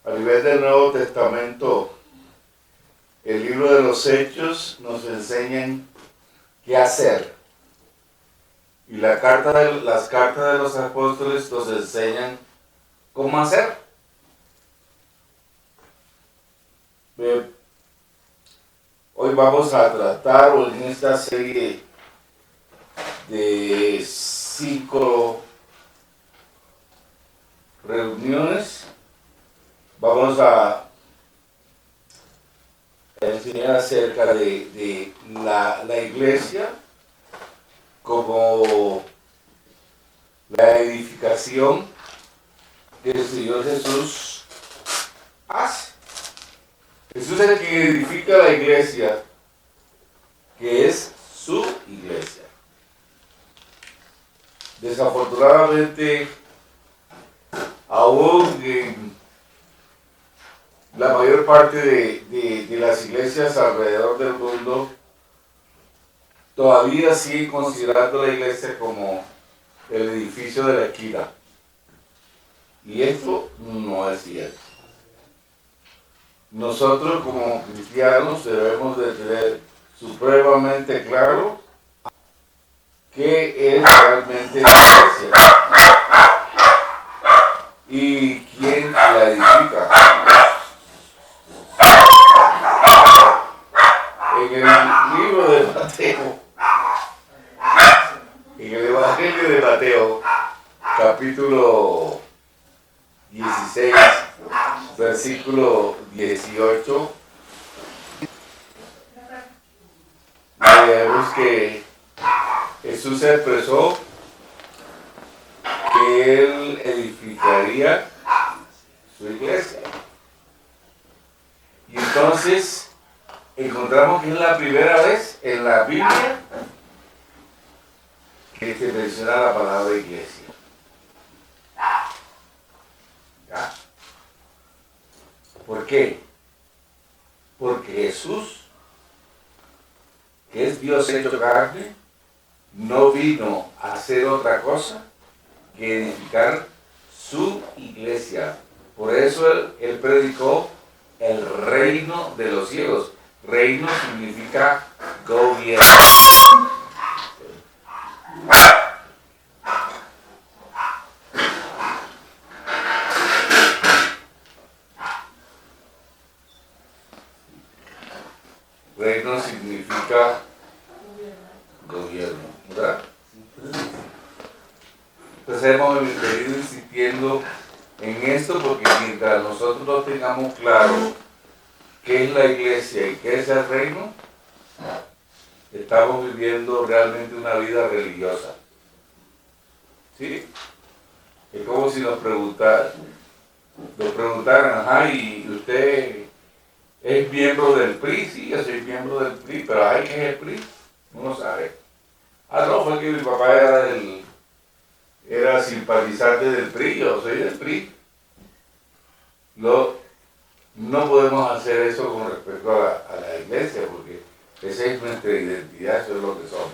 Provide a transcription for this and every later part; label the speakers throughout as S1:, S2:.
S1: A nivel del Nuevo Testamento, el libro de los Hechos nos enseñan qué hacer. Y las cartas de los apóstoles nos enseñan cómo hacer. Hoy vamos a tratar, en esta serie de 5 reuniones, vamos a enseñar acerca de la iglesia como la edificación que el Señor Jesús hace. Jesús es el que edifica la iglesia, que es su iglesia. Desafortunadamente, aún en la mayor parte de las iglesias alrededor del mundo, todavía siguen considerando la iglesia como el edificio de la esquina. Y esto no es cierto. Nosotros como cristianos debemos de tener supremamente claro qué es realmente la iglesia y quién la edifica. En el libro de Mateo, en el Evangelio de Mateo, capítulo 16, versículo 18, vemos que Jesús se expresó que Él edificaría su iglesia. Y entonces encontramos que es la primera vez en la Biblia que se menciona la palabra iglesia. ¿Ya? ¿Por qué? Porque Jesús, que es Dios hecho carne, no vino a hacer otra cosa que edificar su iglesia. Por eso él predicó el reino de los cielos. Reino significa gobierno. Reino significa gobierno, ¿verdad? Entonces hemos venido insistiendo en esto porque mientras nosotros no tengamos claro qué es la iglesia y qué es el reino, estamos viviendo realmente una vida religiosa. ¿Sí? Es como si nos preguntaran, ajá, ¿y usted es miembro del PRI? Sí, yo soy miembro del PRI, pero ¿ay, qué es el PRI? Uno sabe. Ah, no, fue que mi papá era simpatizante del PRI, yo soy del PRI. No podemos hacer eso con respecto a la iglesia, porque esa es nuestra identidad, eso es lo que somos.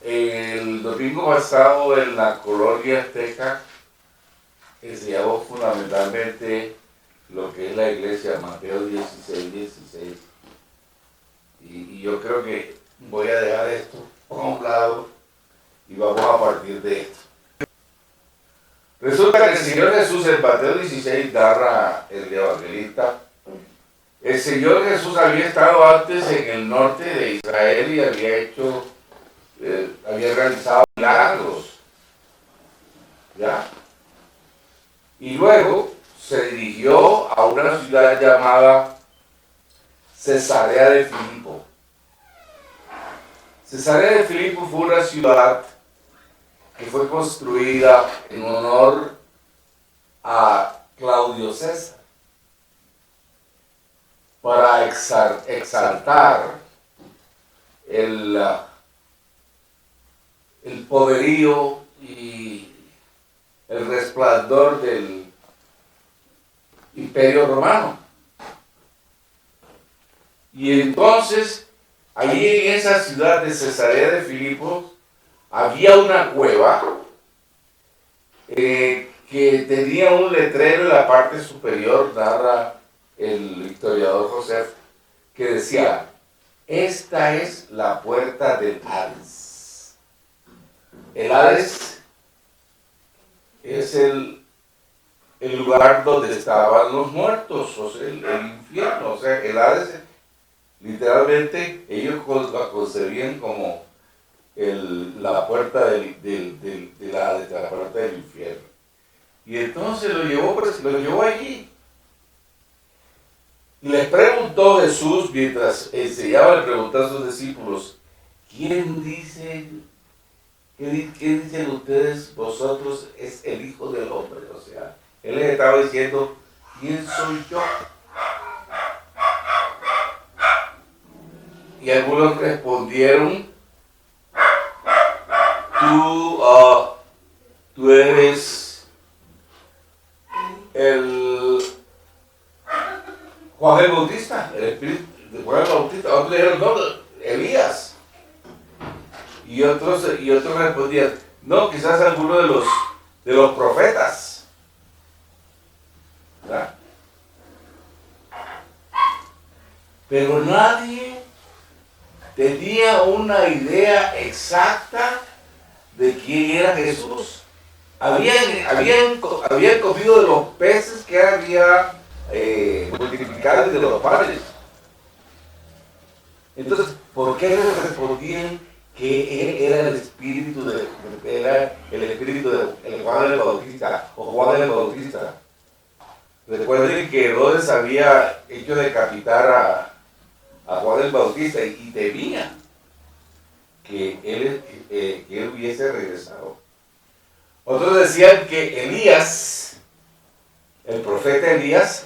S1: El domingo pasado en la colonia azteca enseñamos fundamentalmente lo que es la iglesia, Mateo 16, 16. Y yo creo que voy a dejar esto a un lado y vamos a partir de esto. Resulta que el Señor Jesús en Mateo 16 narra el evangelista. El Señor Jesús había estado antes en el norte de Israel y había realizado milagros. ¿Ya? Y luego se dirigió a una ciudad llamada Cesarea de Filipo. Cesarea de Filipo fue una ciudad que fue construida en honor a Claudio César para exaltar el poderío y el resplandor del Imperio Romano. Y entonces, allí en esa ciudad de Cesarea de Filipo, había una cueva que tenía un letrero en la parte superior, narra el historiador José, que decía: esta es la puerta del Hades. El Hades es el lugar donde estaban los muertos, o sea, el infierno. O sea, el Hades, literalmente, ellos la concebían como la puerta del Hades, la puerta del infierno. Y entonces lo llevó allí. Y les preguntó Jesús, mientras enseñaba, le preguntó a sus discípulos: ¿quién dicen, qué dicen ustedes, vosotros, es el Hijo del Hombre? O sea, él les estaba diciendo: ¿quién soy yo? Y algunos respondieron: tú eres el Juan el Bautista, el espíritu de Juan el Bautista. Otros dijeron: no, Elías. Y otros respondían: no, quizás alguno de los profetas. ¿Verdad? Pero nadie tenía una idea exacta de quién era Jesús. Habían comido de los peces que había multiplicado de los panes. Entonces, ¿por qué les respondían que él era el espíritu de Juan el Bautista o Juan el Bautista? Recuerden que Herodes había hecho decapitar a Juan el Bautista y temía que él hubiese regresado. Otros decían que Elías, el profeta Elías,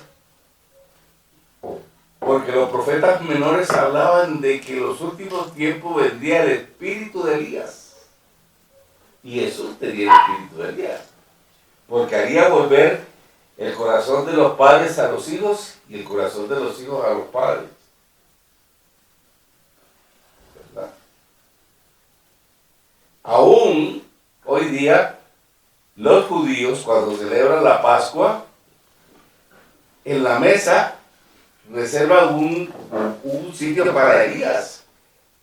S1: porque los profetas menores hablaban de que en los últimos tiempos vendría el espíritu de Elías. Y Jesús tenía el espíritu de Elías, porque haría volver el corazón de los padres a los hijos y el corazón de los hijos a los padres. ¿Verdad? Aún hoy día, los judíos, cuando celebran la Pascua, en la mesa reservan un sitio para Elías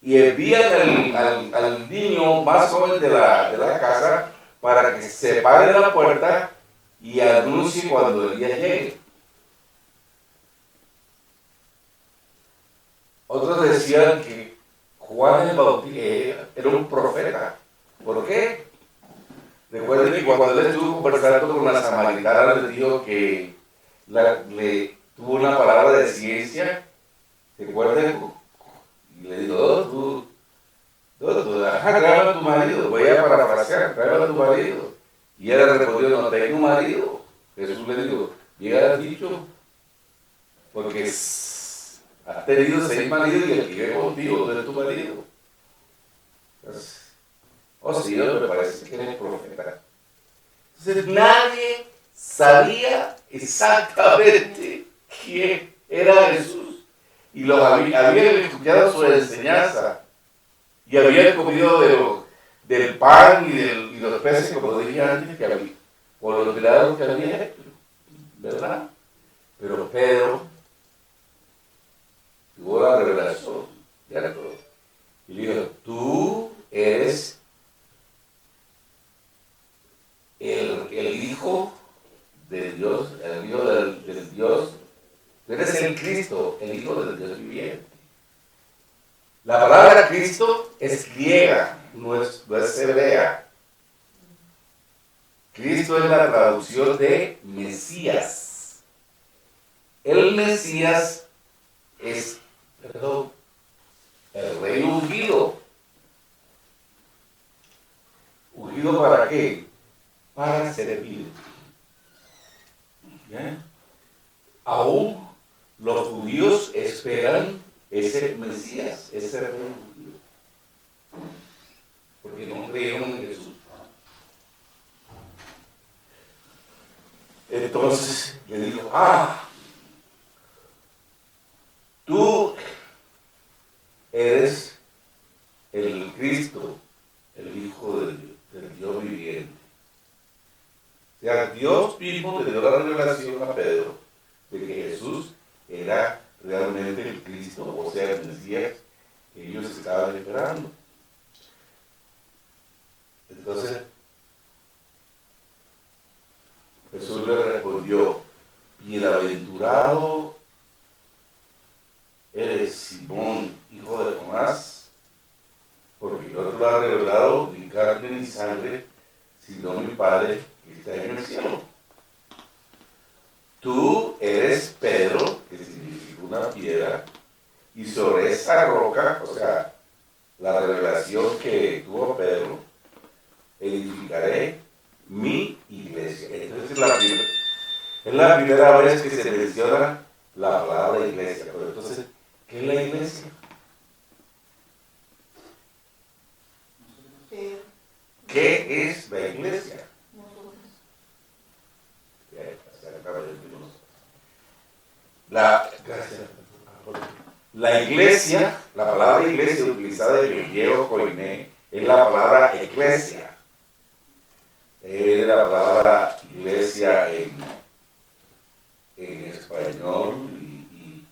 S1: y envían al niño más joven de la casa para que se pare en la puerta y anuncie cuando Elías llegue. Otros decían que Juan el Bautista era un profeta. ¿Por qué? Recuerden que cuando él estuvo conversando con la samaritana, le dijo que le tuvo una palabra de ciencia. ¿Recuerden? Y le dijo: tráeme a tu marido. Voy a parafrasear: tráeme a tu marido. Y ella le respondió: no tengo marido. Jesús le dijo: llega dicho, porque has tenido 6 maridos y el que vive contigo no es tu marido. Entonces, sí, me parece que eres profeta. Entonces nadie sabía exactamente quién era Jesús. Y los habían escuchado su enseñanza. Y habían comido del pan y los peces, como dije antes, que había, por los milagros que había hecho. ¿Verdad? Pero Pedro tuvo la revelación. Y le dijo: tú eres el Hijo de Dios, el Hijo del Dios. Tú eres el Cristo, el Hijo del Dios viviente. La palabra Cristo es griega, no es hebrea. Cristo es la traducción de Mesías. El Mesías es, el rey ungido. ¿Ungido para qué? Para servir. ¿Ya? Aún los judíos esperan ese Mesías, ese rey ungido, porque no creyeron en Jesús. Entonces le dijo: tú eres el Cristo, el Hijo del Dios viviente. O sea, Dios mismo le dio la revelación a Pedro de que Jesús era realmente el Cristo, o sea, el Mesías que ellos estaban esperando. Entonces, Jesús le respondió: bienaventurado eres, Simón, hijo de Jonás, porque no te lo ha revelado ni carne ni sangre, sino mi Padre que está en el cielo. Tú eres Pedro, que significa una piedra, y sobre esa roca, o sea, la revelación que tuvo Pedro, edificaré mi iglesia. Entonces es la primera vez que se menciona la palabra iglesia. Pero entonces, ¿qué es la iglesia? ¿Qué es la iglesia? La iglesia, la palabra iglesia utilizada en el griego koiné, es la palabra eclesia. Es la palabra iglesia en español y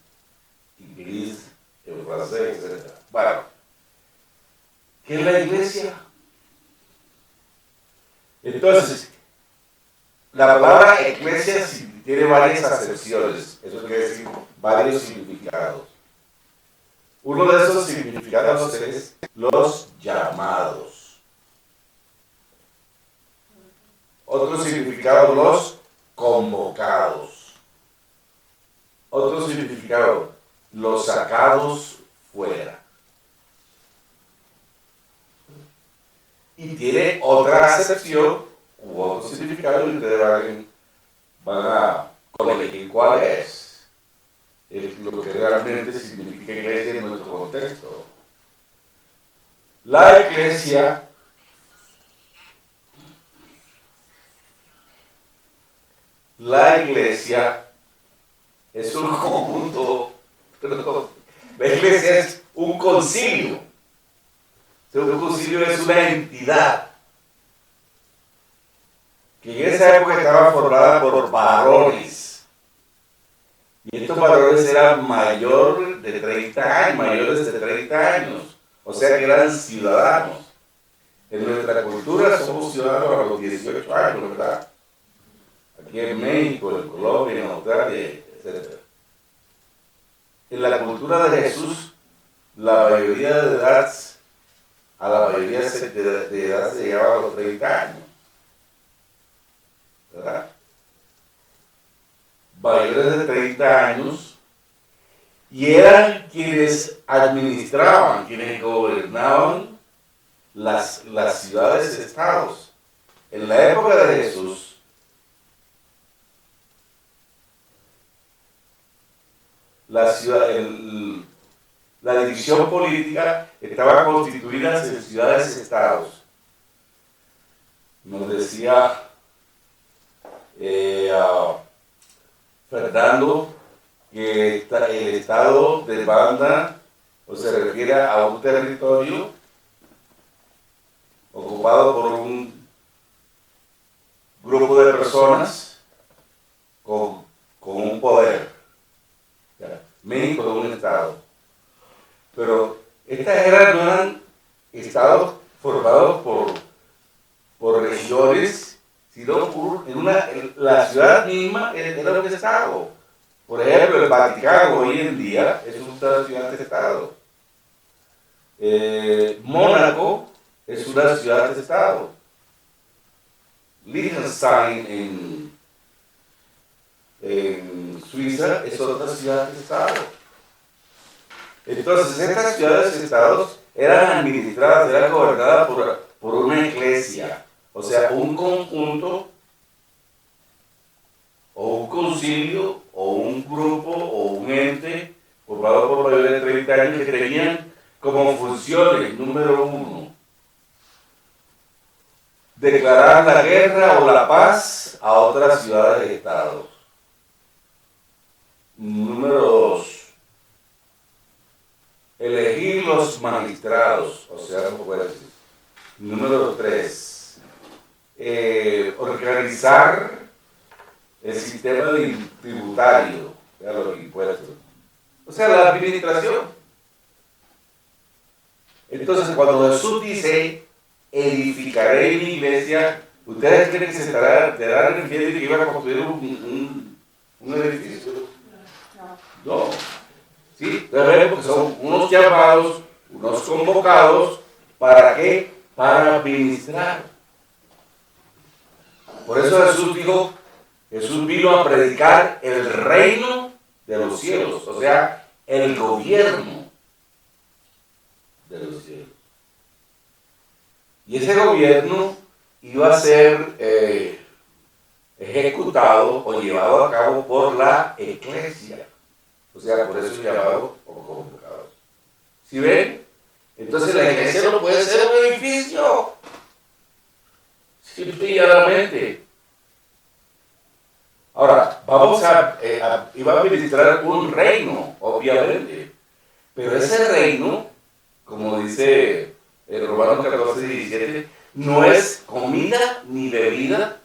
S1: inglés, en francés, etc. Bueno, ¿qué es la iglesia? Entonces, la palabra eclesia tiene varias acepciones, eso quiere decir varios significados. Uno de esos significados es los llamados. Otro significado, los convocados. Otro significado, los sacados fuera. Y tiene otra acepción u otro significado y ustedes van a elegir cuál es lo que realmente significa iglesia en nuestro contexto. La iglesia es un conjunto, la iglesia es un concilio. Un concilio es una entidad que en esa época estaba formada por varones. Y estos varones eran mayores de 30 años, o sea que eran ciudadanos. En nuestra cultura somos ciudadanos a los 18 años, ¿verdad? Aquí en México, en Colombia, en Australia, etc. En la cultura de Jesús, la mayoría de edad, a la mayoría de edad se llegaba a los 30 años, ¿verdad? Mayores de 30 años, y eran quienes administraban, quienes gobernaban las ciudades-estados. En la época de Jesús, la división política estaba constituida en ciudades-estados. Nos decía Fernando que el estado demanda o se refiere a un territorio ocupado por un grupo de personas con un poder. México es un estado. Pero estas no eran estados formados por regiones, sino la ciudad misma era un estado. Por ejemplo, el Vaticano hoy en día es una ciudad-estado. Mónaco es una ciudad-estado. Liechtenstein en Suiza es otra ciudad-estado. Entonces, estas ciudades-estados eran administradas, eran gobernadas por una iglesia, o sea, un conjunto, o un concilio, o un grupo, o un ente, formado por mayores de 30 años, que tenían como funciones, número 1, declarar la guerra o la paz a otras ciudades-estados. Número 2, elegir los magistrados, o sea, los jueces. Número 3, organizar el sistema tributario de los impuestos. O sea, la administración. Entonces, cuando Jesús dice, edificaré mi iglesia, ¿ustedes creen que se estarán refiriendo que iban a construir un edificio? No. ¿Sí? Porque son unos llamados, unos convocados, ¿para qué? Para administrar. Por eso Jesús vino a predicar el reino de los cielos, o sea, el gobierno de los cielos. Y ese gobierno iba a ser ejecutado o llevado a cabo por la iglesia. O sea, por eso llamado o convocado. ¿Sí ven? Entonces la iglesia no puede ser un edificio. Simple y llanamente. Ahora, iba a administrar un reino, obviamente. Pero ese reino, como dice el Romanos 14 y 17, no es comida ni bebida,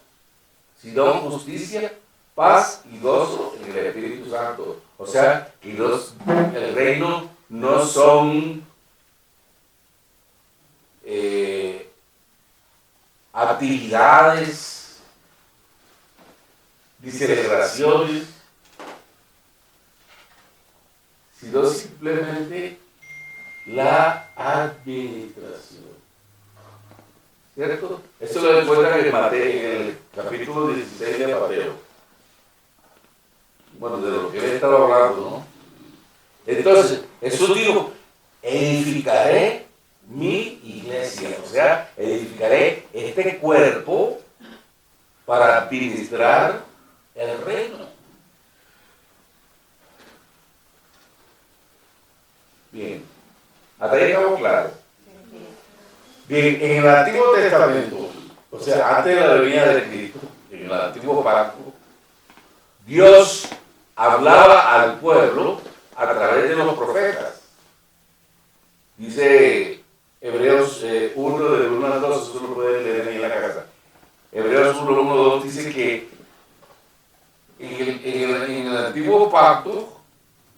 S1: sino justicia, paz y gozo en el Espíritu Santo. O sea, que el reino no son actividades ni celebraciones, sino simplemente la administración. ¿Cierto? Eso lo encuentran en el capítulo 16 de Mateo. Bueno, de lo que él estaba hablando, ¿no? Entonces, Jesús dijo, edificaré mi iglesia, o sea, edificaré este cuerpo para administrar el reino. Bien, hasta ahí estamos claros. Bien, en el Antiguo Testamento, o sea, antes de la venida de Cristo, en el Antiguo Pacto, Dios hablaba al pueblo a través de los profetas. Dice Hebreos 1, del 1 al 2, eso lo pueden leer ahí en la casa. Hebreos 1, 1, 2 dice que en el Antiguo Pacto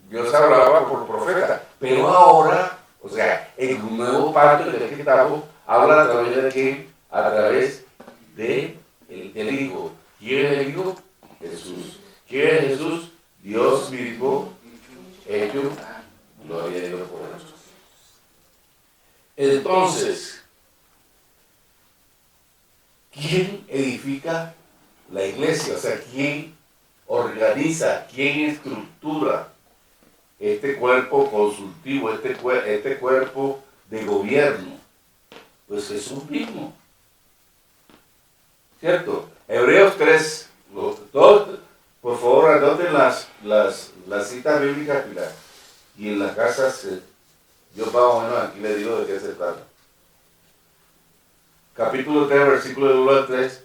S1: Dios hablaba por profetas, pero ahora, o sea, en un nuevo pacto en el que estamos, habla a través de qué? A través de el Hijo. ¿Quién es el Hijo? Jesús. ¿Quién es Jesús? Dios mismo, hecho gloria de Dios por nosotros. Entonces, ¿quién edifica la iglesia? O sea, ¿quién organiza, quién estructura este cuerpo consultivo, este cuerpo de gobierno? Pues Jesús mismo. ¿Cierto? Hebreos 3, por favor, anoten las citas bíblicas y en las casas, yo más o menos aquí le digo de qué se trata. Capítulo 3, versículo del 1 al 3,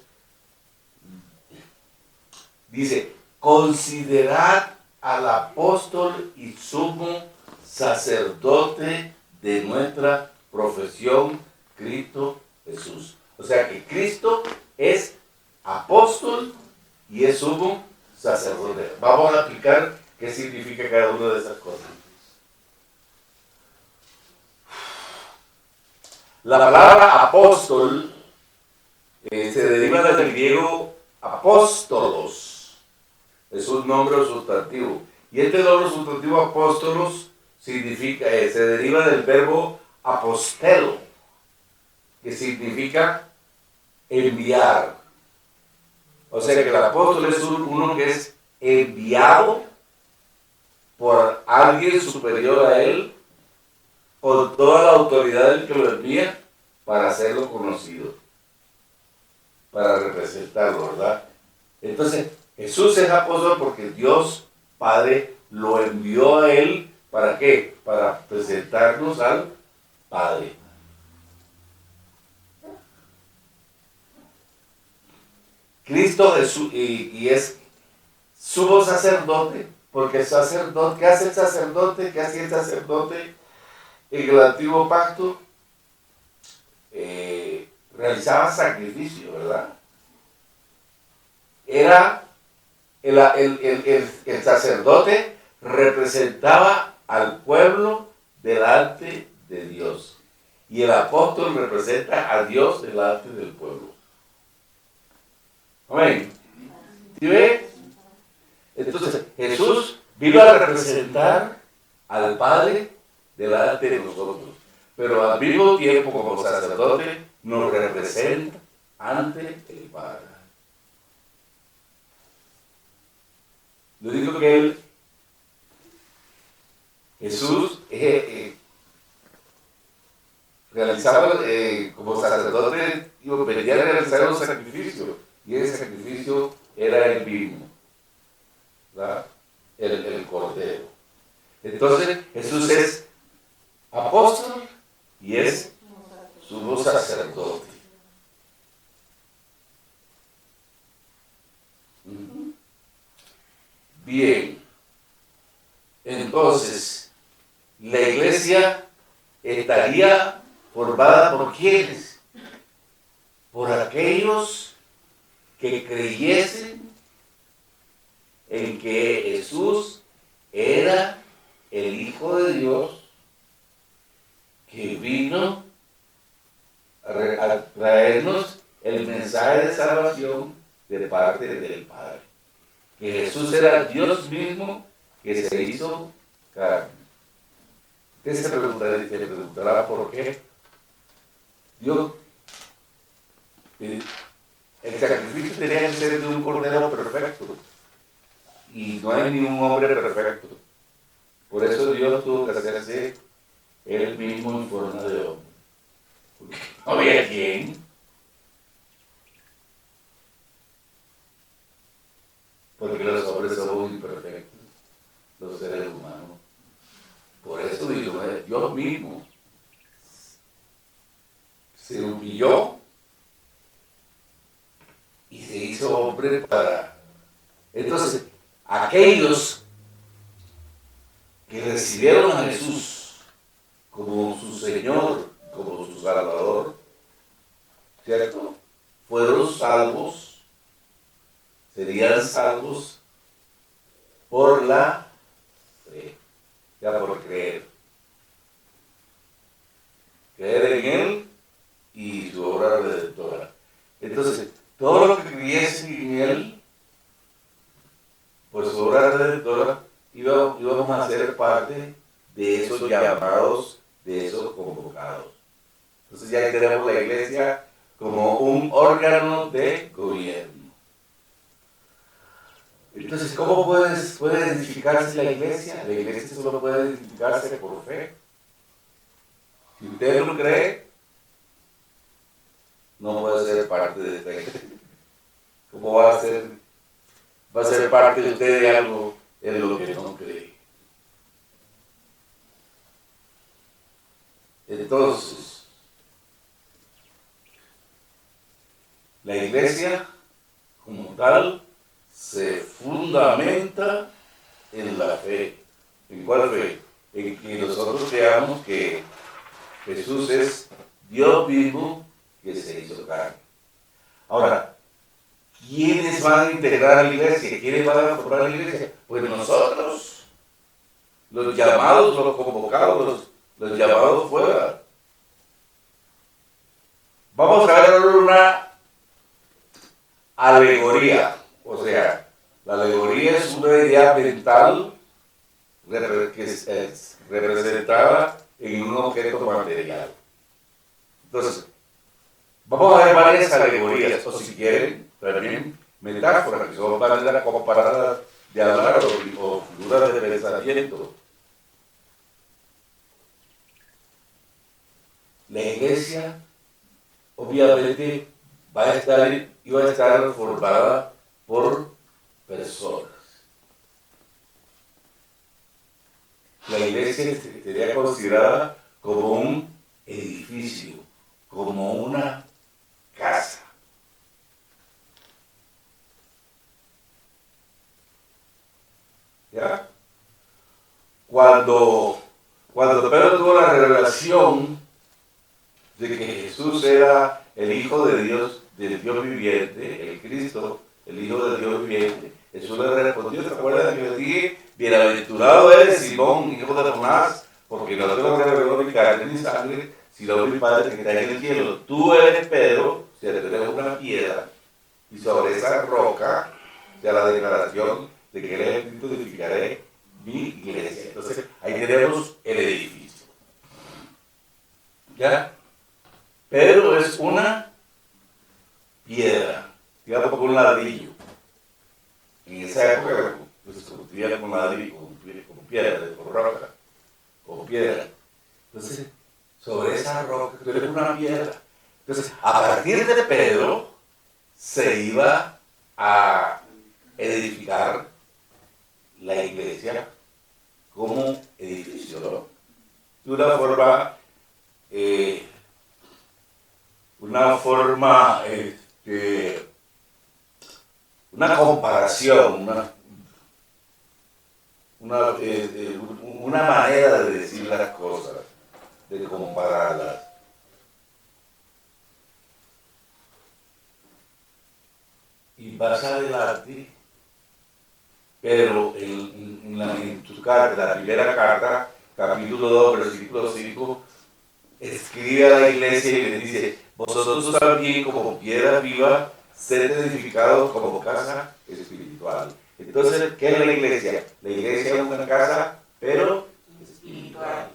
S1: dice, considerad al apóstol y sumo sacerdote de nuestra profesión, Cristo Jesús. O sea que Cristo es apóstol y es sumo sacerdote. Vamos a explicar qué significa cada una de esas cosas. La palabra apóstol se deriva del griego apóstolos. Es un nombre sustantivo. Y este nombre sustantivo apóstolos significa, se deriva del verbo apostelo, que significa enviar. O sea que el apóstol es uno que es enviado por alguien superior a él, con toda la autoridad del que lo envía, para hacerlo conocido, para representarlo, ¿verdad? Entonces, Jesús es apóstol porque Dios Padre lo envió a él, ¿para qué? Para presentarnos al Padre. Cristo Jesús, y es sumo sacerdote, porque el sacerdote, ¿qué hace el sacerdote? ¿Qué hacía el sacerdote en el Antiguo Pacto? Realizaba sacrificio, ¿verdad? era el sacerdote representaba al pueblo delante de Dios. Y el apóstol representa a Dios delante del pueblo. Amén. ¿Sí ve? Entonces, Jesús vino a representar al Padre delante de nosotros. Pero al mismo tiempo, como sacerdote, nos representa ante el Padre. Yo digo que Jesús realizaba como sacerdote, venía a realizar un sacrificio, y ese sacrificio era el mismo, ¿verdad? El Cordero. Entonces Jesús es apóstol y es sumo sacerdote. Bien, entonces la iglesia estaría formada por ¿quiénes? Por aquellos que creyesen en que Jesús era el Hijo de Dios, que vino a traernos el mensaje de salvación de parte del Padre. Que Jesús era Dios mismo que se hizo carne. Usted se preguntará por qué. Dios, el sacrificio tenía que ser de un cordero perfecto. Y no hay ningún hombre perfecto. Por eso Dios tuvo que hacerse él mismo en forma de hombre. Porque no había quien. Porque los hombres somos imperfectos, los seres humanos. Por eso digo, Dios mismo se humilló y se hizo hombre para... Entonces, aquellos que recibieron a Jesús como su Señor, como su Salvador, ¿cierto? Fueron salvos, serían salvos por la fe, ya por creer. Creer en Él y su obra redentora. Entonces, todo lo que creyese en Él, por su obra redentora, íbamos a ser parte de esos llamados, de esos convocados. Entonces ya tenemos la iglesia como un órgano de gobierno. Entonces, ¿cómo puede identificarse la iglesia? La iglesia solo puede identificarse por fe. Si usted no cree, no puede ser parte de esta iglesia. ¿Cómo va a ser parte de usted de algo en lo que no cree? Entonces, la iglesia como tal se fundamenta en la fe. ¿En cuál fe? En que nosotros creamos que Jesús es Dios mismo que se hizo carne. Ahora, ¿quiénes van a integrar a la iglesia? ¿Quiénes van a formar la iglesia? Pues nosotros, los llamados, los convocados, los llamados fuera. Vamos a ver una alegoría. O sea, la alegoría es una idea mental que es representada en un objeto material. Entonces, vamos a ver varias alegorías, o si quieren, también metáforas, que son maneras comparadas de hablar o figuras de pensamiento. La iglesia, obviamente, iba a estar formada por personas. La iglesia sería considerada como un edificio, como una casa. ¿Ya? Cuando Pedro tuvo la revelación de que Jesús era el Hijo de Dios, del Dios viviente, el Cristo, el Hijo de Dios viviente. Jesús le respondió, ¿te acuerdas que yo dije? Bienaventurado eres Simón, hijo de Jonás, porque no te lo reveló ni carne ni sangre, sino mi Padre que está en el cielo. Tú eres Pedro, si eres una piedra, y sobre esa roca, ya la declaración de que eres el Cristo, edificaré mi iglesia. Entonces, ahí tenemos el edificio. ¿Ya? Pedro es una piedra, digamos con un ladrillo. En esa época pues, se construía con ladrillo, con piedra, con roca, con piedra. Entonces, sobre esa roca, tú eres una piedra. Entonces, a partir de Pedro, se iba a edificar la iglesia como edificio, ¿no? De una comparación, una manera de decir las cosas, de compararlas. Y más adelante, pero en su carta, la primera carta, capítulo 2, versículo 5, escribe a la iglesia y le dice, vosotros también como piedra viva, sed edificados como casa espiritual. Entonces, ¿qué es la iglesia? La iglesia es una casa, pero espiritual.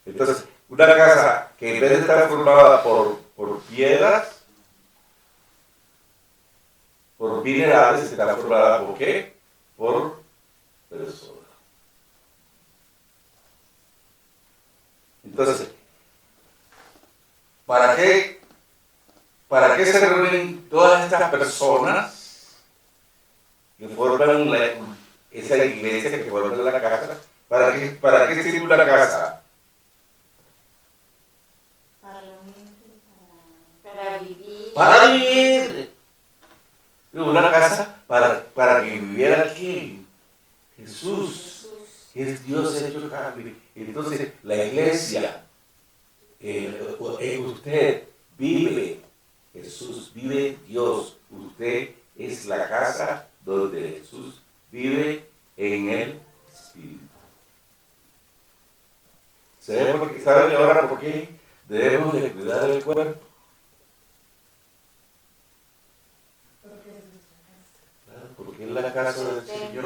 S1: Entonces, una casa que en vez de estar formada por piedras, por minerales, está formada ¿por qué? Por personas. Entonces, ¿para qué se reúnen todas estas personas que forman esa iglesia, que forman la casa? ¿Para qué sirve una casa?
S2: Para vivir.
S1: Para vivir. Una casa para que viviera ¿quién? Jesús, que es Dios hecho carne. Entonces, la iglesia, en usted vive Jesús, vive Dios. Usted es la casa donde Jesús vive en el Espíritu. ¿Saben ahora por qué debemos de cuidar del cuerpo? Porque es la casa del Señor.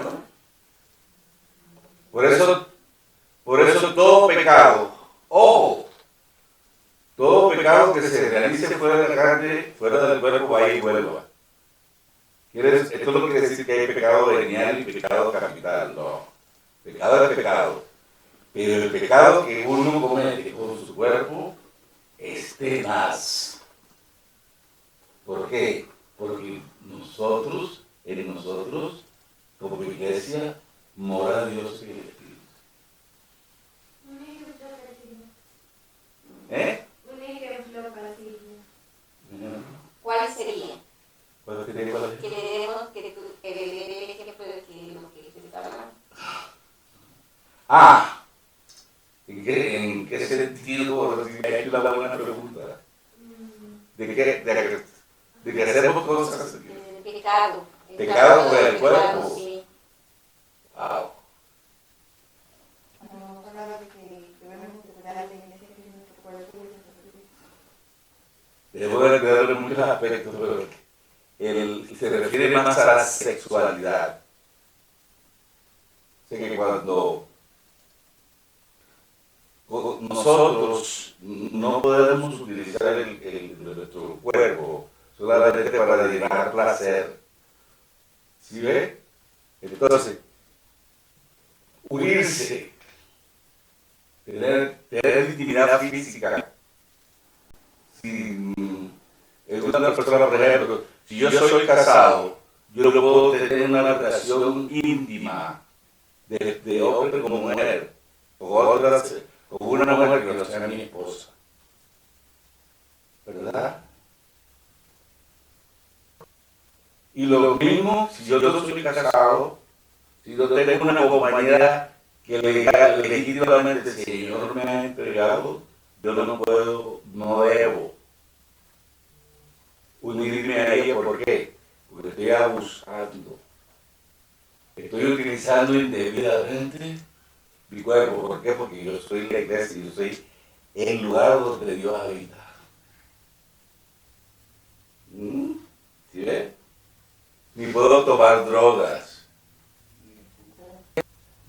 S1: Por eso todo pecado, todo pecado que se realice fuera de la carne, fuera del cuerpo, vaya y vuelva. Esto no quiere decir que hay pecado venial y pecado capital, no. Pecado es pecado. Pero el pecado que uno comete con su cuerpo es tenaz. ¿Por qué? Porque en nosotros, como iglesia, mora Dios en el Espíritu.
S2: Un ejemplo para Silvia. ¿Cuál sería?
S1: ¿Cuál sería?
S2: Que le demos, que le dé el ejemplo de lo que se está hablando.
S1: ¿En qué sentido? Hay una buena pregunta. ¿De que hacemos cosas?
S2: El pecado.
S1: Pecado por el cuerpo.
S2: Sí.
S1: Wow. Debo de cuidar de muchos aspectos, pero se refiere más a la sexualidad. Sé que cuando nosotros no podemos utilizar nuestro cuerpo solamente para llenar placer. ¿Sí ve? Entonces, unirse, tener intimidad física. Si es una persona, por ejemplo, si yo soy casado, yo no puedo tener una relación íntima de hombre con mujer, con una mujer que no sea mi esposa. ¿Verdad? Y lo mismo, si yo no soy casado, si yo tengo una compañera que legítimamente el Señor me ha entregado, yo no debo unirme a ella. ¿Por qué? Porque porque estoy abusando. Estoy utilizando indebidamente mi cuerpo. ¿Por qué? Porque yo soy la iglesia, yo soy el lugar donde Dios habita. ¿Sí ves? Ni puedo tomar drogas,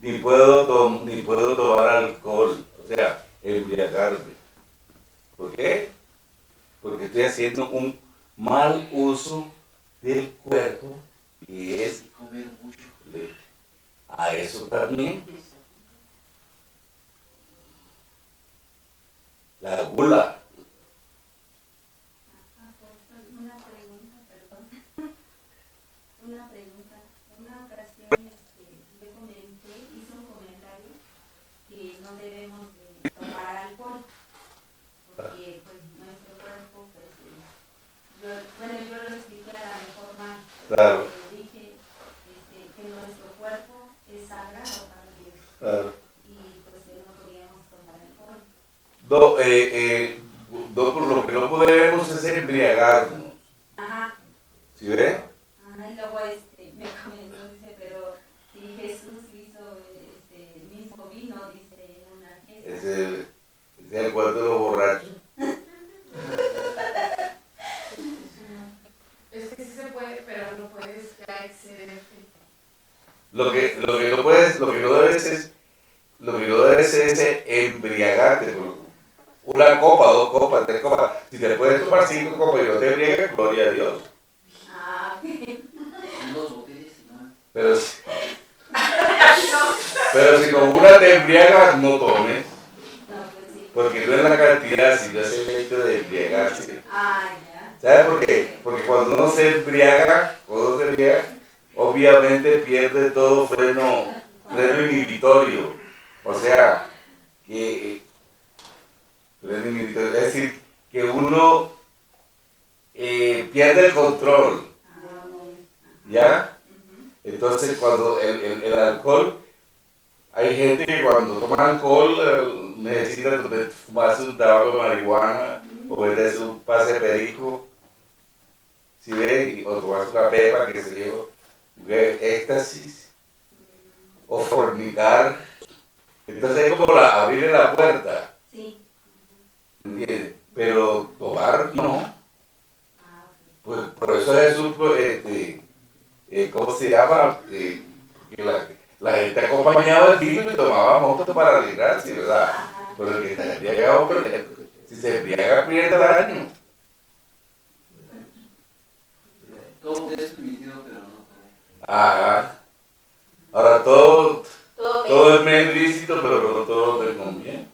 S1: ni puedo tomar alcohol, o sea, embriagarme. ¿Por qué? Porque estoy haciendo un mal uso del cuerpo y es comer mucho. A eso también. La gula.
S2: Una pregunta. En una ocasión yo comenté, hice un comentario que no debemos de tomar alcohol, porque pues nuestro cuerpo, pues, yo lo expliqué a la mejor manera.
S1: Claro.
S2: Dije que nuestro cuerpo es sagrado para Dios.
S1: Claro.
S2: Y pues no podíamos tomar alcohol.
S1: Por lo que no podemos es embriagarnos.
S2: Ajá.
S1: ¿Sí ves?
S2: Ajá, y luego me comentó, dice, pero si Jesús hizo el mismo vino, dice, en una fiesta.
S1: Ese es el cuarto de los borrachos.
S3: Es que sí se puede, pero no puedes ya excederte.
S1: Lo que no debes es embriagarte. Una copa, 2 copas, 3 copas. Si te puedes tomar 5 copas y no te embriagas, gloria a Dios.
S2: Ah,
S1: Pero si con una te embriagas, no tomes.
S2: no, pues sí.
S1: Porque no es la cantidad, sino es el hecho de embriagarse.
S2: Ah, ya.
S1: ¿Sabes por qué? Porque cuando uno se embriaga, obviamente pierde todo freno inhibitorio. O sea, freno inhibitorio. Es decir, que uno pierde el control. ¿Ya? Entonces, cuando el alcohol, hay gente que cuando toma alcohol necesita fumarse un tabaco de marihuana o meterse un pase de perico, ¿sí ve? O tomarse una pepa, que se yo, éxtasis, o fornicar. Entonces es como abrirle la puerta,
S2: Sí.
S1: ¿entiendes? Pero tomar no.
S2: Ah, ok.
S1: Pues por eso Jesús, ¿cómo se llama? Que la gente acompañaba el vino y tomaba moto para alegrarse, ¿verdad?
S2: Ajá.
S1: Pero el que está embriagado, si se embriaga, pierde daño.
S4: Todo es permitido, pero no todo.
S1: Ajá. Ahora todo
S2: Todo
S1: es medio lícito, pero no todo te conviene.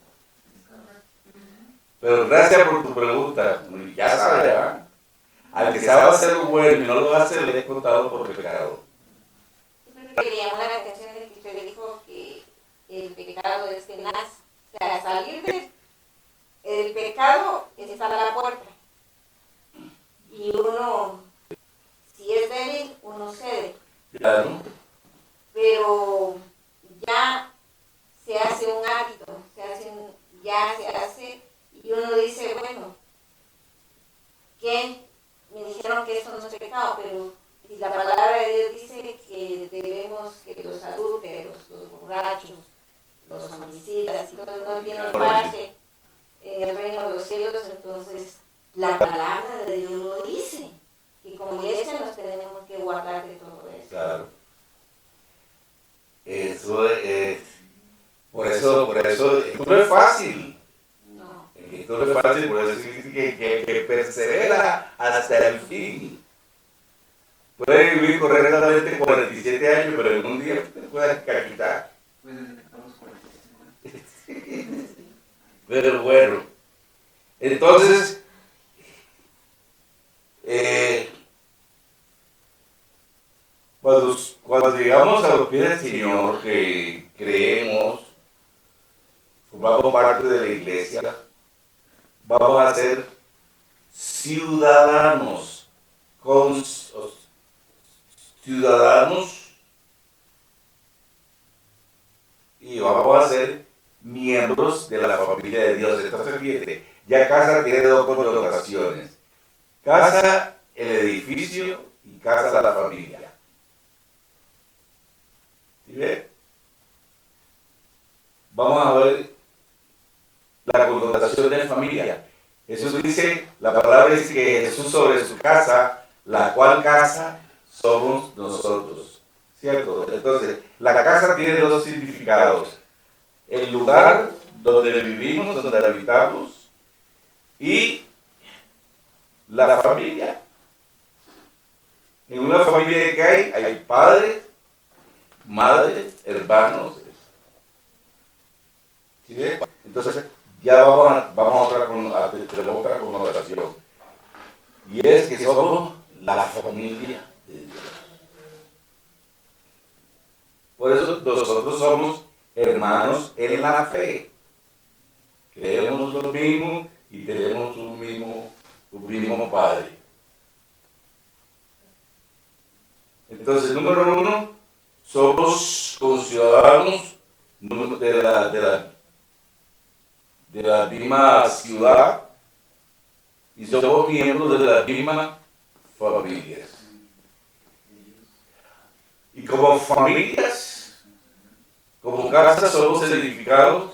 S1: Pero gracias por tu pregunta. Ya sabes, ¿verdad? Al que sabe hacer lo bueno y no lo hace, le he contado por pecado.
S2: que le llamó la atención de que usted dijo que el pecado es que nace. O sea, salir del pecado está a la puerta. Y uno, si es débil, uno cede.
S1: Claro.
S2: Pero ya se hace un hábito, ya se hace, y uno dice, bueno, que me dijeron que eso no es pecado, pero si la palabra de Dios dice que debemos, que los adúlteros, los borrachos, los homicidas y todo no tienen parte en el reino de los cielos, entonces la palabra de Dios lo dice, que como iglesia nos tenemos que guardar de todo eso.
S1: Claro. Eso es. Por eso, esto no es fácil.
S2: No.
S1: Esto no es fácil, por eso dice que persevera hasta el fin. Puede vivir correctamente 47 años, pero en un día te puedes quitar.
S4: Puedes detectar los 45 años.
S1: Pero bueno, entonces, cuando llegamos a los pies del Señor, que creemos, formamos parte de la iglesia, vamos a ser ciudadanos, y vamos a ser miembros de la familia de Dios. Entonces, fíjate, ya casa tiene 2 connotaciones. Casa, el edificio, y casa a la familia. ¿Sí ve? Vamos a ver la connotación de familia. Jesús dice, la palabra dice que Jesús sobre su casa, la cual casa somos nosotros. ¿Cierto? Entonces, la casa tiene dos significados. El lugar donde vivimos, donde habitamos, y la familia. En una familia que hay padres, madres, hermanos. ¿Sí ve? Entonces, ya vamos a otra connotación. Y es que somos la familia de Dios. Por eso nosotros somos hermanos en la fe. Creemos lo mismo y tenemos un mismo Padre. Entonces, número uno, somos conciudadanos de la misma ciudad y somos miembros de las mismas familias. Y como familias, como casa, somos edificados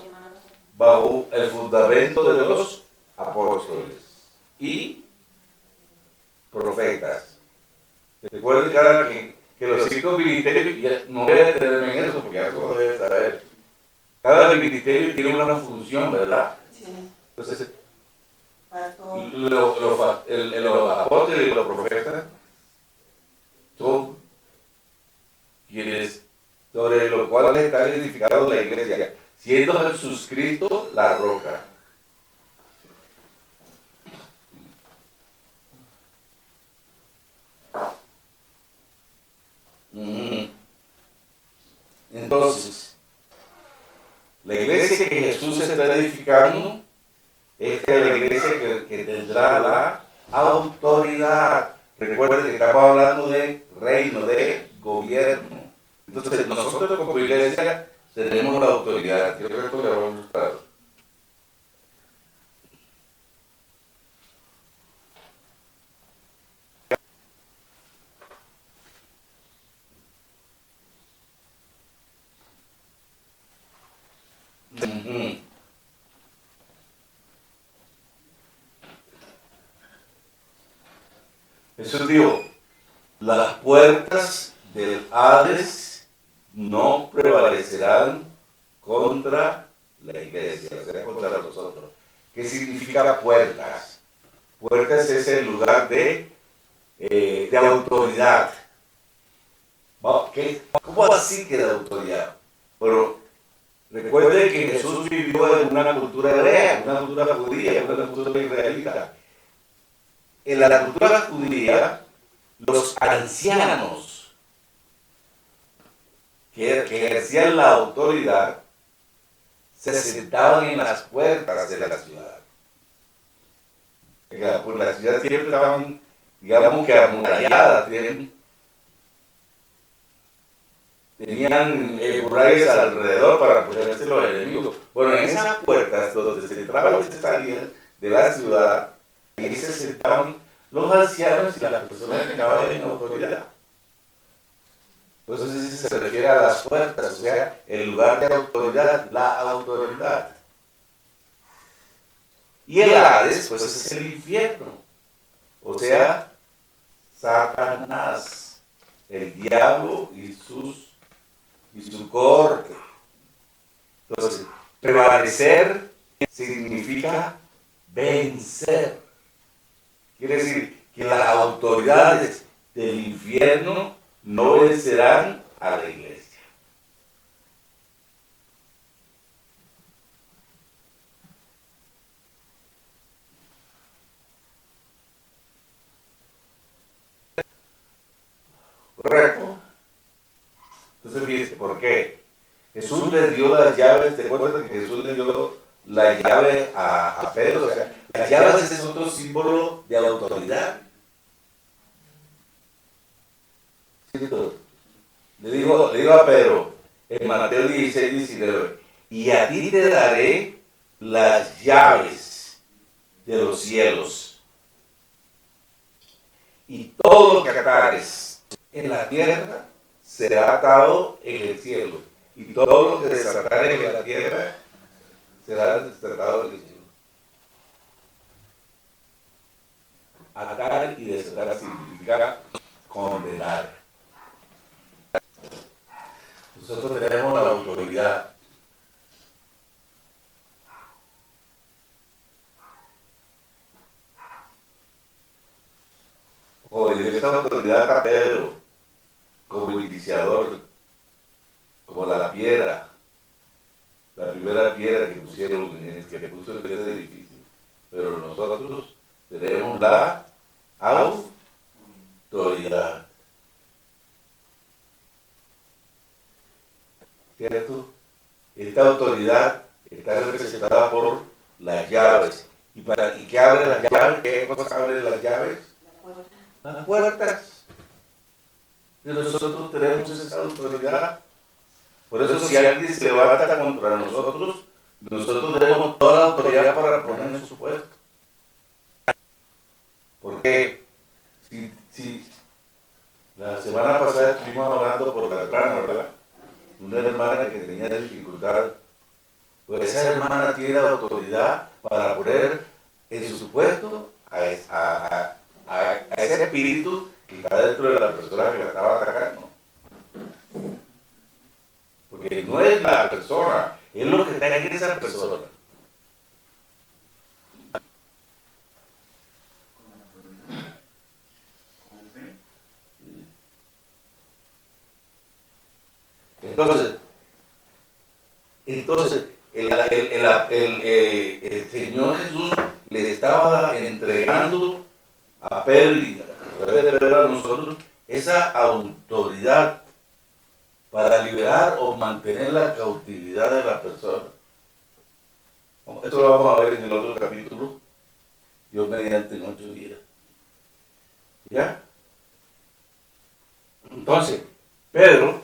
S1: bajo el fundamento de los apóstoles y profetas. Recuerden que los 5 ministerios, no voy a detenerme en eso porque ya lo deben saber. Cada ministerio tiene una función, ¿verdad?
S2: Sí.
S1: Entonces,
S2: Pastor.
S1: los apóstoles y los profetas son quienes, sobre los cuales está edificada la iglesia, siendo Jesús Cristo la roca. Entonces, la iglesia que Jesús está edificando es la iglesia que tendrá la autoridad. Recuerden que estamos hablando de reino, de gobierno. Entonces, nosotros como iglesia tenemos la autoridad. Creo que esto le va a gustar. Jesús dijo, las puertas del Hades no prevalecerán contra la iglesia, o sea, contra nosotros. ¿Qué significa puertas? Puertas es el lugar de autoridad. ¿Cómo así que de autoridad? Pero recuerden que Jesús vivió en una cultura hebrea, una cultura judía, una cultura israelita. En la cultura judía, los ancianos que ejercían la autoridad se sentaban en las puertas de la ciudad. Por la ciudad siempre estaban, digamos que amuralladas, tenían murallas alrededor para protegerse los enemigos. Bueno, en esas puertas donde se entraban y se salían de la ciudad, ahí se sentaban los ancianos y las personas que estaban en autoridad. Entonces se refiere a las puertas, o sea, el lugar de autoridad, la autoridad. Y el Hades, pues es el infierno, o sea, Satanás, el diablo y su corte. Entonces, prevalecer significa vencer. Quiere decir que las autoridades del infierno no vencerán a la iglesia. ¿Correcto? Entonces fíjense, ¿por qué? Jesús le dio las llaves, ¿te acuerdas que Jesús le dio la llave a Pedro? O sea, las llaves es otro símbolo de autoridad. Le digo a Pedro en Mateo 16, 19, y a ti te daré las llaves de los cielos. y todo lo que atares en la tierra será atado en el cielo, y todo lo que desatares en la tierra será desatado en el cielo. Atar y desatar significa condenar. Nosotros tenemos la autoridad. O en esa autoridad está Pedro, como iniciador, como la piedra, la primera piedra que pusieron, que puso en ese edificio. Pero nosotros tenemos la autoridad. ¿Cierto? Esta autoridad está representada por las llaves. ¿Y qué abre las llaves? ¿Qué cosas abren las llaves? Las puertas. Y nosotros tenemos esa autoridad. Por eso si alguien se levanta contra nosotros, nosotros tenemos toda la autoridad para poner en su puesto. Porque si la semana pasada estuvimos hablando por la hermana, ¿verdad? Una hermana que tenía dificultad, pues esa hermana tiene la autoridad para poner en su puesto a ese espíritu que está dentro de la persona que la estaba atacando. Porque no es la persona, es lo que está en esa persona. Entonces el Señor Jesús le estaba entregando a Pedro y a nosotros esa autoridad para liberar o mantener la cautividad de la persona. Esto lo vamos a ver en el otro capítulo, Dios mediante en 8 días. ¿Ya? Entonces, Pedro,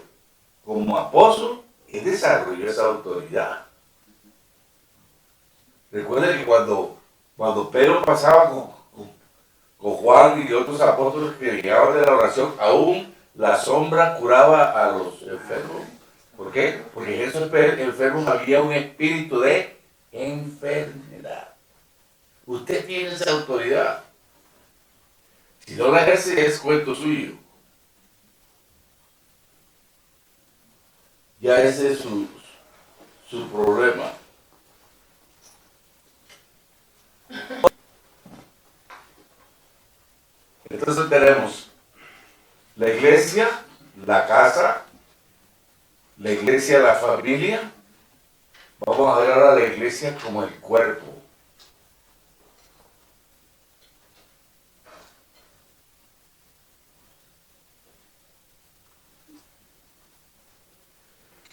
S1: como apóstol, él desarrolló esa autoridad. Recuerden que cuando Pedro pasaba con Juan y otros apóstoles que llegaban de la oración, aún la sombra curaba a los enfermos. ¿Por qué? Porque en esos enfermos había un espíritu de enfermedad. Usted tiene esa autoridad. Si no la ejerce, es cuento suyo. Ya ese es su problema. Entonces tenemos la iglesia, la casa, la iglesia, la familia. Vamos a ver ahora la iglesia como el cuerpo.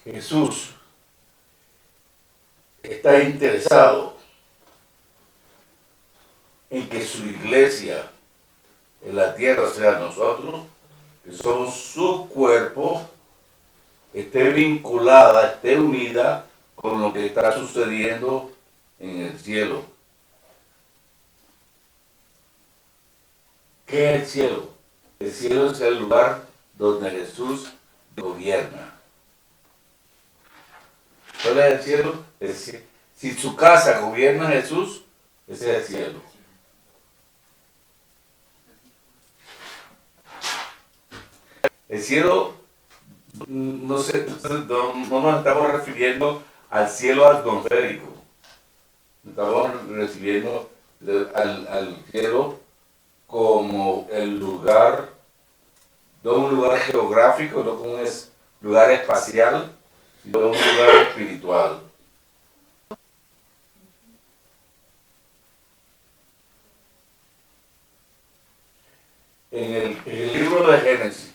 S1: Jesús está interesado en que su iglesia en la tierra, o sea, nosotros, que somos su cuerpo, esté vinculada, esté unida con lo que está sucediendo en el cielo. ¿Qué es el cielo? El cielo es el lugar donde Jesús gobierna. ¿Cuál es el cielo? Si su casa gobierna Jesús, ese es el cielo. El cielo, no nos estamos refiriendo al cielo atmosférico. Nos estamos refiriendo al cielo como el lugar, no un lugar geográfico, no como un lugar espacial, sino un lugar espiritual. En el libro de Génesis,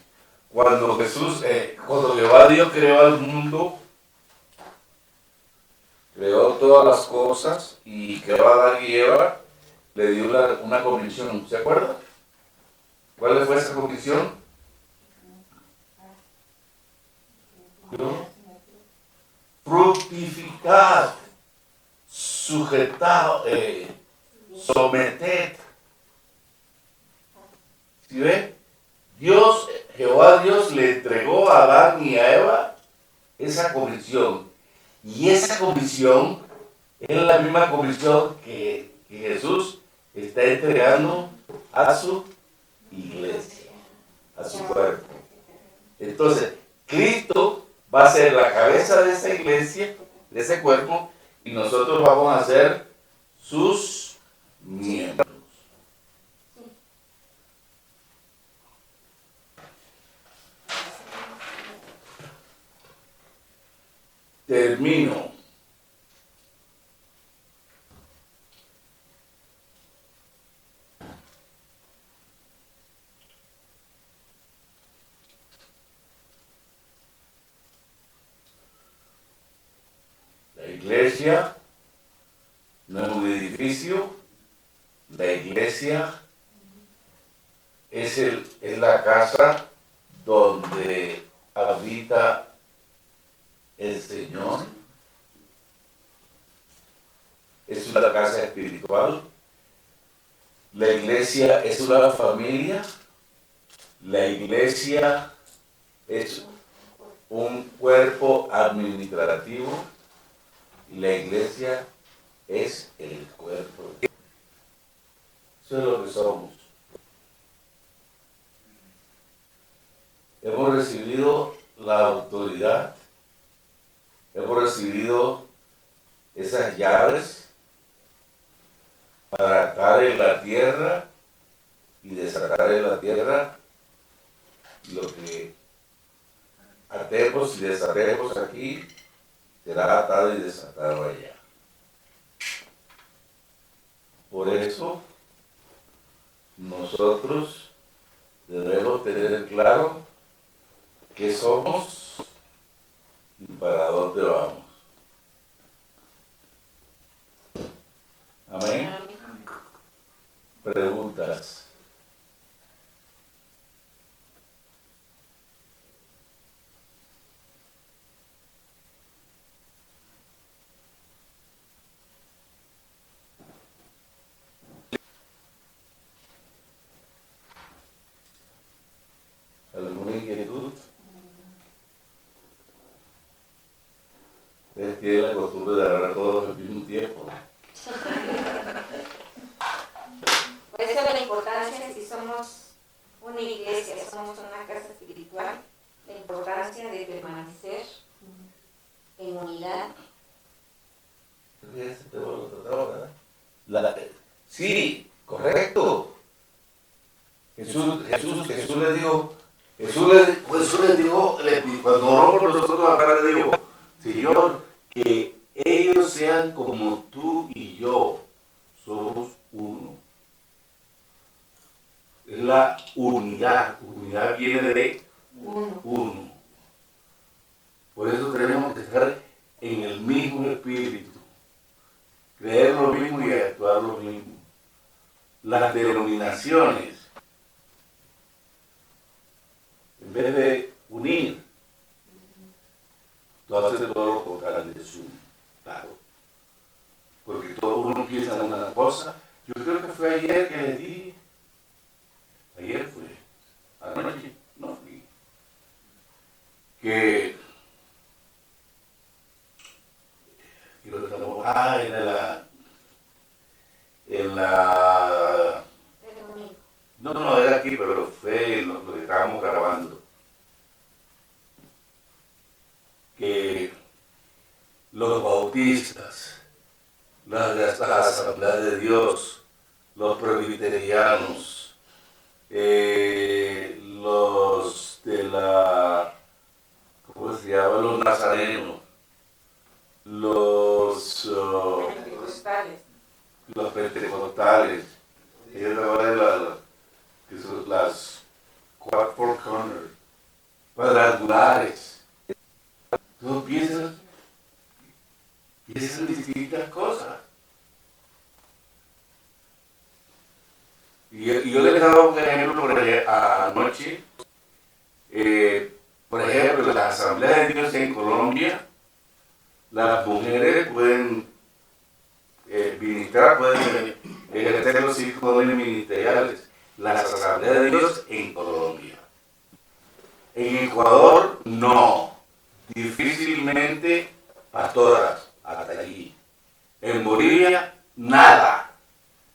S1: cuando Jehová Dios creó al mundo, creó todas las cosas y creó a Adán y Eva, le dio una comisión. ¿Se acuerda? ¿Cuál fue esa comisión? ¿No? Fructificad, sujetad, someted. ¿Sí ve? Dios, Jehová Dios le entregó a Adán y a Eva esa comisión. Y esa comisión es la misma comisión que Jesús está entregando a su iglesia, a su cuerpo. Entonces, Cristo va a ser la cabeza de esa iglesia, de ese cuerpo, y nosotros vamos a ser sus miembros. Termino. La iglesia no es un edificio, la iglesia es la casa donde habita el Señor. Es una casa espiritual. La iglesia es una familia. La iglesia es un cuerpo administrativo. Y la iglesia es el cuerpo. Eso es lo que somos. Hemos recibido la autoridad, hemos recibido esas llaves para atar en la tierra y desatar en la tierra lo que atemos y desatemos aquí será atado y desatado allá. Por eso nosotros debemos tener claro qué somos y para dónde vamos. Amén. Preguntas. ¿Alguna inquietud? Ustedes tienen la costumbre de hablar todos al mismo tiempo.
S2: Por eso la importancia, si somos una iglesia, somos una casa espiritual, la importancia de permanecer en unidad.
S1: Sí, correcto. Jesús les dijo, cuando oró por nosotros acá le dijo, Señor, que ellos sean como tú y yo, somos uno. Es la unidad. Unidad viene de uno. Por eso tenemos que estar en el mismo espíritu, creer lo mismo y actuar lo mismo. Las denominaciones, en vez de unir, tú haces todo lo contrario de su lado. Porque todo uno piensa en una cosa. Yo creo que fue ayer que les dije. Ayer fue. Anoche no fui. Que lo que estamos. No, era aquí, pero fue lo que estábamos grabando. Que los bautistas, las asambleas de Dios, los presbiterianos, los de la, ¿cómo se llama? Los nazarenos, los pentecostales, que son las four corners, cuadrangulares. Todos piensan distintas cosas. Y yo les daba un ejemplo anoche. Por ejemplo, en la Asamblea de Dios en Colombia, las mujeres pueden ministrar, pueden ejercer los 5 dones ministeriales. las asambleas de Dios en Colombia. En Ecuador, no. Difícilmente pastoras, hasta allí. En Bolivia, nada.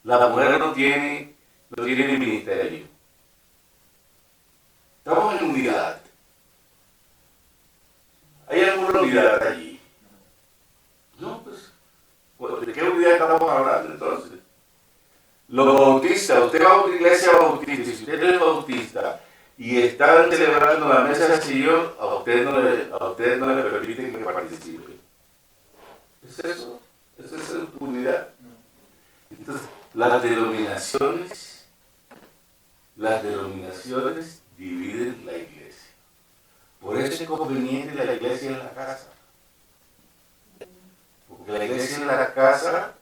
S1: La mujer no tiene ni ministerio. Estamos en unidad. ¿Hay alguna unidad allí? No, pues, ¿de qué unidad estamos hablando entonces? Los bautistas, usted va a una iglesia bautista, si usted es bautista y están celebrando la mesa del Señor, a usted no le permiten que participe. ¿Es eso? ¿Eso es unidad? Entonces, las denominaciones dividen la iglesia. Por eso es conveniente la iglesia en la casa. Porque la iglesia en la casa,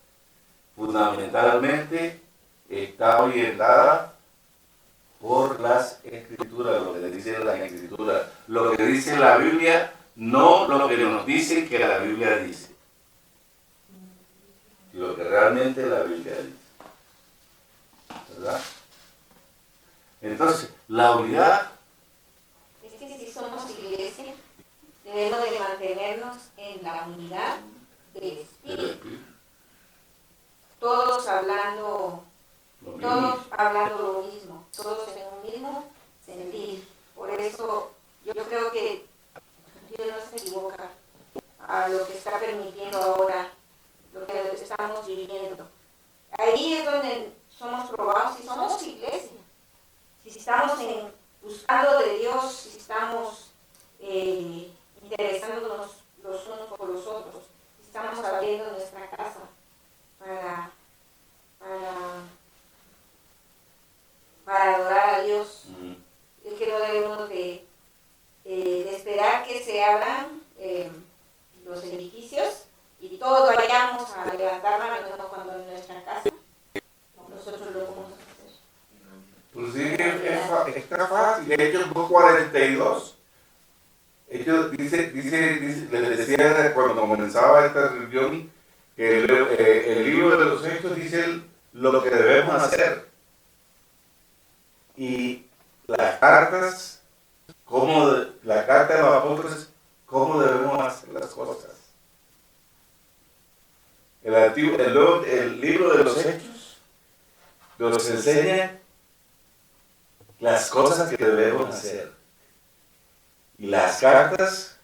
S1: fundamentalmente, está orientada por las escrituras, lo que dice la escritura, lo que dice la Biblia, no lo que nos dicen que la Biblia dice, lo que realmente la Biblia dice, ¿verdad? Entonces, la unidad
S2: Es que si somos iglesia, debemos de mantenernos en la unidad del Espíritu. Todos hablando lo mismo, todos en un mismo sentir. Por eso yo creo que Dios no se equivoca a lo que está permitiendo ahora, lo que estamos viviendo. Ahí es donde somos probados si somos iglesia, si estamos buscando de Dios, si estamos interesándonos los unos por los otros, si estamos abriendo nuestra casa para adorar a Dios. Es que no debemos de esperar que se abran los edificios y todos vayamos a levantar la mano cuando en nuestra casa nosotros lo vamos a hacer.
S1: Pues sí, está fácil. De hecho, en 42, les decía cuando comenzaba esta reunión, que el libro de los Hechos dice lo que debemos hacer. Y las cartas, la carta de los apóstoles, cómo debemos hacer las cosas. El libro de los Hechos nos enseña las cosas que debemos hacer. Y las cartas,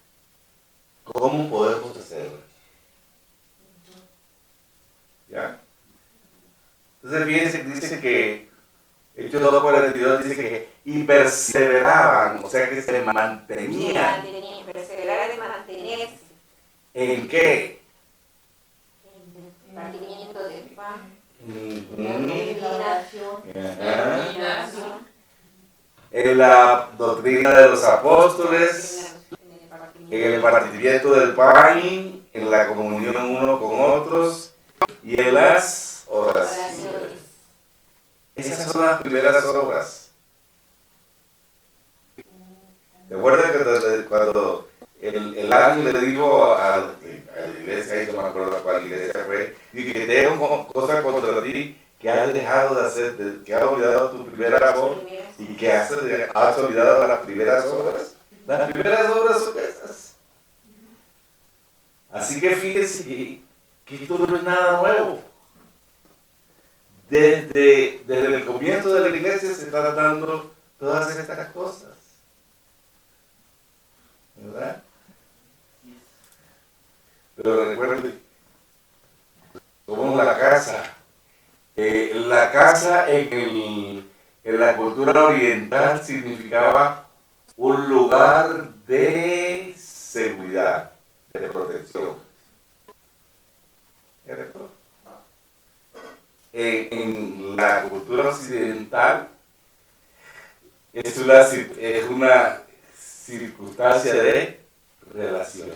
S1: cómo podemos hacerlas. ¿Ya? Entonces fíjense, dice que Hechos 2:42 dice que y perseveraban, o sea que se mantenían.
S2: Perseverar de mantenerse.
S1: ¿En qué?
S2: En el partimiento del pan.
S1: En
S2: La
S1: en la doctrina de los apóstoles, en el partimiento del pan, en la comunión uno con otros y en las oraciones. Esas son las primeras obras. ¿Te acuerdas que cuando el ángel le dijo a la iglesia, y no me acuerdo cuál iglesia fue, y que tengo cosas contra ti que has dejado de hacer, que has olvidado tu primera amor y que has olvidado las primeras obras? Las primeras obras son esas. Así que fíjense que esto no es nada nuevo. Desde el comienzo de la iglesia se están dando todas estas cosas. ¿Verdad? Pero recuerden, como la casa. La casa en la cultura oriental significaba un lugar de seguridad, de protección. ¿Cierto? En la cultura occidental es una circunstancia de relación.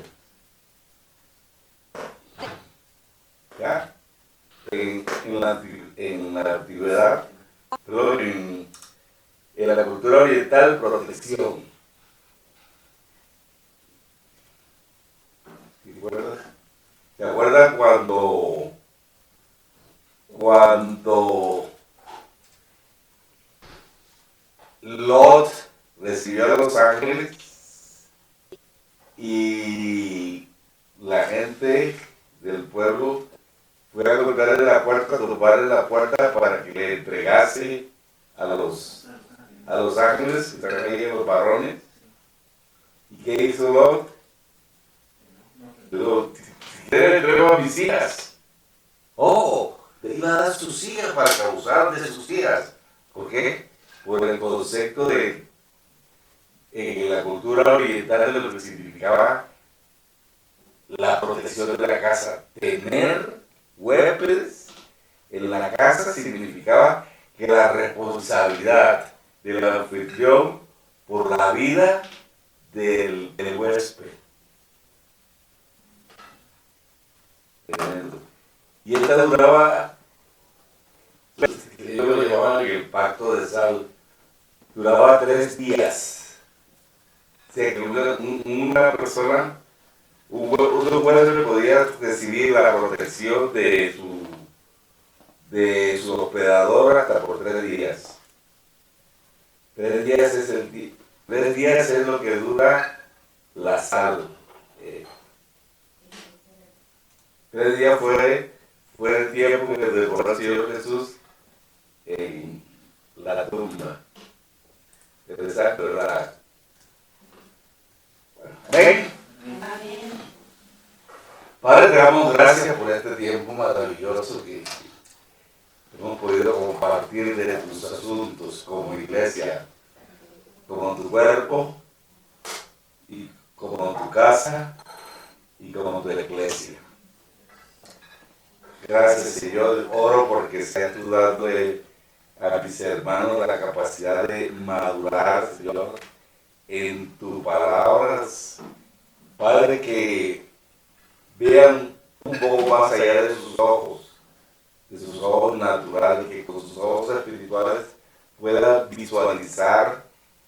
S1: ¿Ya? En la antigüedad, pero en la cultura oriental, protección. ¿Te acuerdas cuando gente del pueblo fue a golpearle la puerta, toparle la puerta para que le entregase a los ángeles que traían los varones. ¿Y qué hizo Lot? Dijo, si quieren le entrego a mis hijas. Oh, le iba a dar sus hijas para causar de sus hijas. ¿Por qué? Por el concepto de en la cultura oriental de lo que significaba la protección de la casa. Tener huéspedes en la casa significaba que la responsabilidad del anfitrión por la vida del huésped. Tremendo. Y esta duraba, ellos lo llamaban el pacto de sal, duraba 3 días. O sea, que una persona, un huésped podía recibir la protección de su hospedador hasta por 3 días. 3 días es 3 días es lo que dura la sal. 3 días fue el tiempo que demoró el Señor Jesús en la tumba. Interesante, ¿verdad? Amén. Padre, te damos gracias por este tiempo maravilloso que hemos podido compartir de tus asuntos como iglesia, como tu cuerpo, y como tu casa, y como tu iglesia. Gracias, Señor. Oro porque seas tú dándole a mis hermanos la capacidad de madurar, Señor, en tus palabras. Padre, que vean un poco más allá de sus ojos naturales, que con sus ojos espirituales puedan visualizar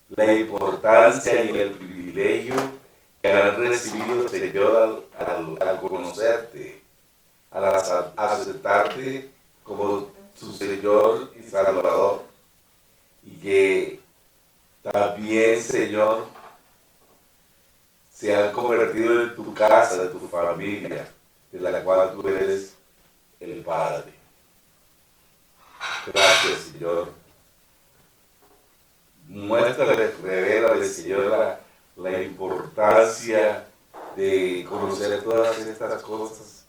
S1: la importancia y el privilegio que han recibido, Señor, al conocerte, al aceptarte como su Señor y Salvador. Y que también, Señor, se han convertido en tu casa, de tu familia, de la cual tú eres el Padre. Gracias, Señor. Muéstrale, revélale, Señor, la importancia de conocer todas estas cosas,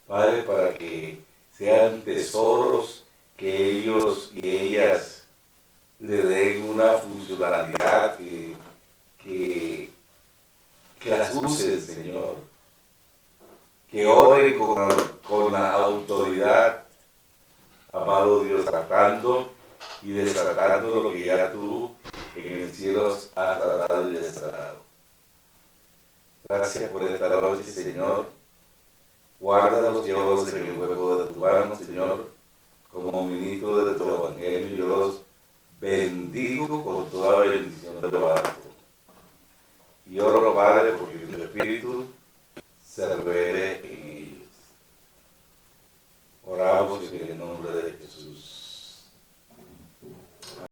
S1: Padre, para que sean tesoros que ellos y ellas le den una funcionalidad que las usen, Señor, que oren con la autoridad, amado Dios, tratando y desatando lo que ya tú en el cielo has tratado y desatado. Gracias por esta noche, Señor. Guárdalos, llévalos en el hueco de tu mano, Señor, como ministro de tu evangelio. Yo los bendigo con toda bendición de lo alto. Y oro, Padre, porque tu Espíritu se revele en ellos. Oramos en el nombre de Jesús.